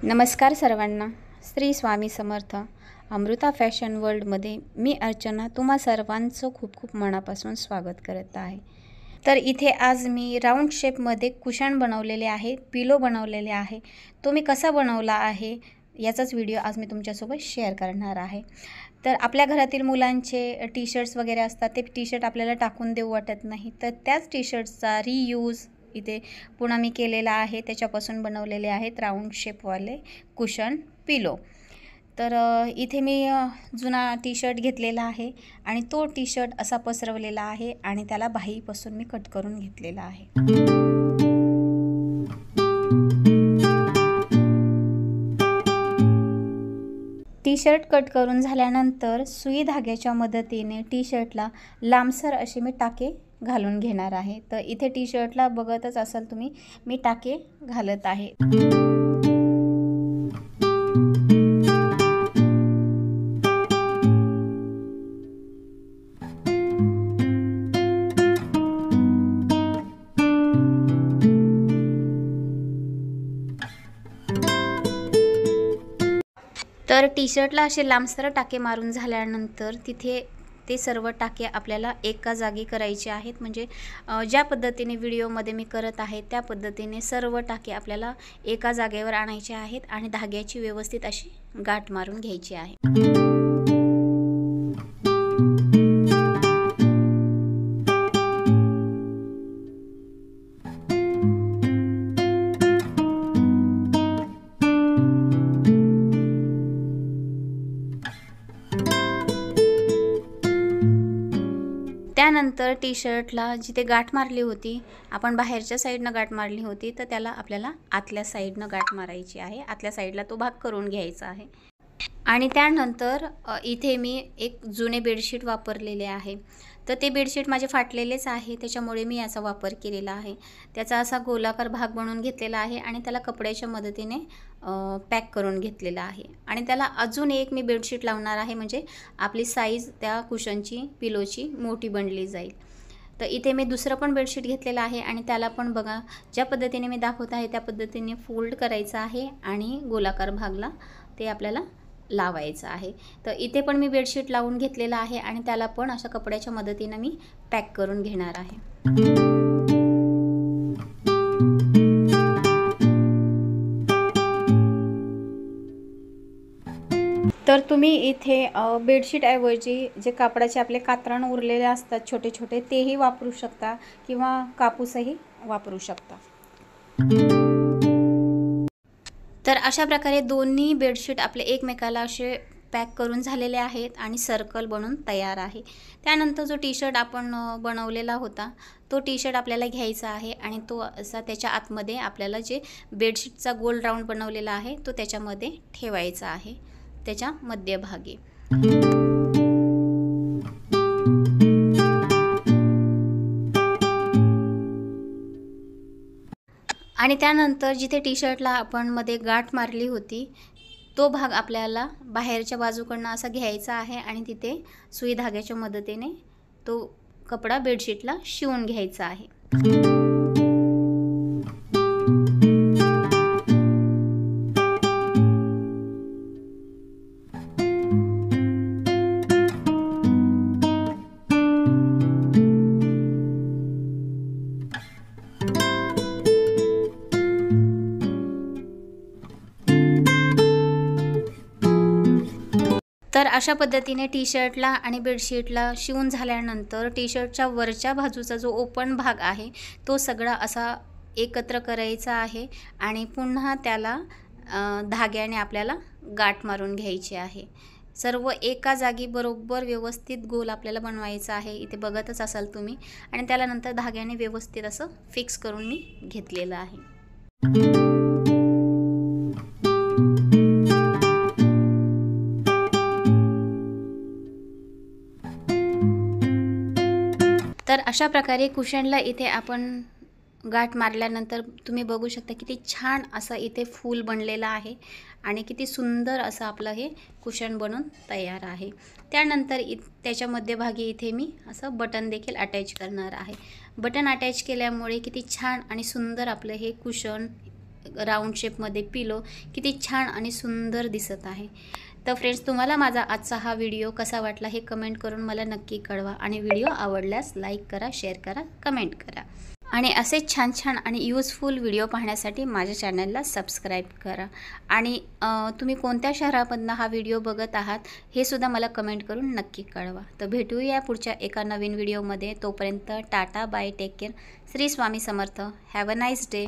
नमस्कार सर्वांना. श्री स्वामी समर्थ. अमृता फॅशन वर्ल्डमध्ये मी अर्चना तुम्हा सर्वांचं खूप खूप मनापासून स्वागत करत आहे. तर इथे आज मी राऊंड शेपमध्ये कुशन बनवलेले आहे, पिलो बनवलेले आहे. तो मी कसा बनवला आहे याचाच व्हिडिओ आज मी तुमच्यासोबत शेअर करणार आहे. तर आपल्या घरातील मुलांचे टी शर्ट्स वगैरे असतात, ते टी शर्ट आपल्याला टाकून देऊ वाटत नाही, तर त्याच टी शर्ट्सचा रियूज इथे पुन्हा मी केलेला आहे. त्याच्यापासून बनवलेले आहेत राऊंड शेपवाले कुशन पिलो. तर इथे मी जुना टी शर्ट घेतलेला आहे आणि तो टी शर्ट असा पसरवलेला आहे आणि त्याला बाहीपासून मी कट करून घेतलेला आहे. टी शर्ट कट करून झाल्यानंतर सुई धाग्याच्या मदतीने टी शर्टला लांबसर असे मी टाके घालून घेणार आहे. तर इथे टी शर्टला बघतच असाल तुम्ही, मी टाके घालत आहे. तर टी शर्टला असे लांबसर टाके मारून झाल्यानंतर तिथे ते सर्व टाके आपल्याला एका जागी करायचे आहेत. म्हणजे ज्या पद्धतीने व्हिडिओमध्ये मी करत आहे त्या पद्धतीने सर्व टाके आपल्याला एका जागेवर आणायचे आहेत आणि धाग्याची व्यवस्थित अशी गाठ मारून घ्यायची आहे. त्यानंतर टी शर्टला जिथे गाठ मारली होती, आपण बाहेरच्या साईडनं गाठ मारली होती, तर त्याला आपल्याला आतल्या साईडनं गाठ मारायची आहे. आतल्या साईडला तो भाग करून घ्यायचा आहे. आणि त्यानंतर इथे मी एक जुने बेडशीट वापरलेले आहे. तर ते बेडशीट माझे फाटलेलेच आहे, त्याच्यामुळे मी याचा वापर केलेला आहे. त्याचा असा गोलाकार भाग बनवून घेतलेला आहे आणि त्याला कपड्याच्या मदतीने पॅक करून घेतलेला आहे. आणि त्याला अजून एक मी बेडशीट लावणार आहे, म्हणजे आपली साईज त्या कुशनची पिलोची मोठी बनली जाईल. तर इथे मी दुसरं पण बेडशीट घेतलेलं आहे आणि त्याला पण बघा ज्या पद्धतीने मी दाखवत आहे त्या पद्धतीने फोल्ड करायचं आहे आणि गोलाकार भागला ते आपल्याला लावायचं आहे. तर इथे पण मी बेडशीट लावून घेतलेला आहे आणि त्याला पण अशा कपड्याच्या मदतीने मी पॅक करून घेणार आहे. तर तुम्ही इथे बेडशीट ऐवजी जे कापडाचे आपले कात्रण उरलेले असतात छोटे छोटे, तेही वापरू शकता किंवा कापूसही वापरू शकता. तर अशा प्रकारे दोन्ही बेडशीट आपले एकमेकाला असे पॅक करून झालेले आहेत आणि सर्कल बनून तयार आहे. त्यानंतर जो टी शर्ट आपण बनवलेला होता तो टी शर्ट आपल्याला घ्यायचा आहे आणि तो असा त्याच्या आतमध्ये आपल्याला जे बेडशीटचा गोल राऊंड बनवलेला आहे तो त्याच्यामध्ये ठेवायचा आहे, त्याच्या मध्यभागी. आणि त्यानंतर जिथे टी शर्टला आपण मध्ये गाठ मारली होती तो भाग आपल्याला बाहेरच्या बाजूकडनं असा घ्यायचा आहे आणि तिथे सुई धाग्याच्या मदतीने तो कपडा बेडशीटला शिवून घ्यायचा आहे. तर अशा पद्धतीने टी शर्टला आणि बेडशीटला शिवून झाल्यानंतर टी शर्टच्या वरच्या बाजूचा जो ओपन भाग आहे तो सगळा असा एकत्र करायचा आहे आणि पुन्हा त्याला धाग्याने आपल्याला गाठ मारून घ्यायची आहे. सर्व एका जागी बरोबर व्यवस्थित गोल आपल्याला बनवायचा आहे. इथे बघतच असाल तुम्ही. आणि त्याला नंतर धाग्याने व्यवस्थित असं फिक्स करून मी घेतलेलं आहे. तर अशा प्रकारे कुशनला इथे आपण गाठ मारल्यानंतर तुम्ही बघू शकता किती छान असं इथे फूल बनलेलं आहे आणि किती सुंदर असं आपलं हे कुशन बनून तयार आहे. त्यानंतर त्याच्या मध्यभागी इथे मी असं बटन देखील अटॅच करणार आहे. बटन अटॅच केल्यामुळे किती छान आणि सुंदर आपलं हे कुशन राऊंड शेपमध्ये पिलो किती छान आणि सुंदर दिसत आहे. तर फ्रेंड्स, तुम्हाला माझा आजचा हा व्हिडिओ कसा वाटला हे कमेंट करून मला नक्की कळवा आणि व्हिडिओ आवडल्यास लाईक करा, शेअर करा, कमेंट करा आणि असे छान छान आणि यूजफुल व्हिडिओ पाहण्यासाठी माझ्या चॅनलला सबस्क्राईब करा. आणि तुम्ही कोणत्या शहरामधनं हा व्हिडिओ बघत आहात हे सुद्धा मला कमेंट करून नक्की कळवा. तर भेटूया पुढच्या एका नवीन व्हिडिओमध्ये. तोपर्यंत tata, bye, take care. Shri Swami Samarth. Have a nice day.